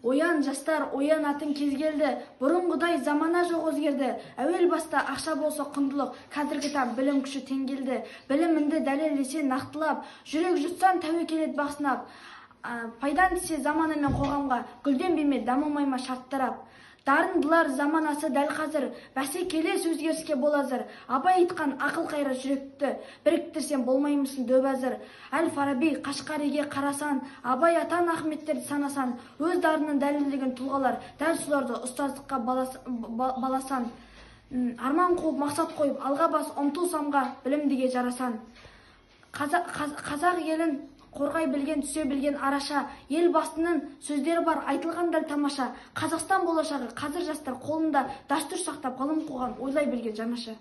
Оян жастар, оян атын кез келді. Бұрынғыдай замана жоқ өзгерді. Әуел баста ақша болса құндылық, қазіргі таң білім күші тең келді. Біліміңді дәлелдесе нақтылап, жүрек жұтсан тәуекел ет бақсынап. Пайдан тисе заманы мен қоғамға, гүлденбей дамымай ма шарттарап. Дарындылар заманасы дәл қазір, бәсекелес өзгеріске бол әзір. Абай айтқан ақыл қайрат жүректі, біріктірсем болмаймысың дөп әзір. Әл-Фараби, Қашқариге қарасан, Абай атан Ахметтерді санасан, өз дарынын дәлелдеген тұлғалар, дәл соларды ұстаздыққа баласан. Арман қуып, мақсат қойып, алға бас ұмтыл самға, білімдіге жарасан. Қазақ елін қорғай білген, түсе білген араша, ел басының сөздері бар, айтылған дәл тамаша. Қазақстан болашағы қазір жастар қолында, дәстүр сақтап, ғылым қуған, ойлай білген жаңаша.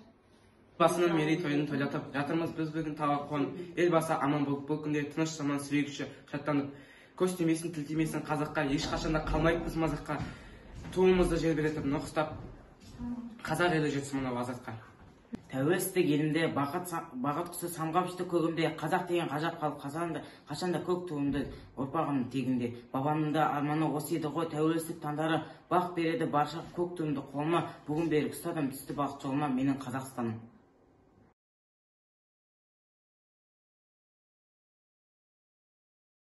Басының мерейтойын тойлатып, жатырмыз біз бүгін тағы қуанып, елбасы аман болып, бұл күнде тыныш заман сүрегіші шаттанып, көз тимесін, тіл тимесін қазаққа, ешқашанда қалмайық біз мазаққа, туымызды желбіретіп, нұқыстап, қазақ елі жетсін мынау азатқа. Тәуелсіздік елімде бақыт құсы самғап ұшты көгімде, қазақ деген ғажап халық қашанда көк туымды ұрпағымның тегінде. Бабамның да арманы осы еді ғой, тәуелсіздік таңдары бақ береді барша көк туымды қолыма, бүгін беріп ұстадым түсті бақыт жолыма менің Қазақстаным.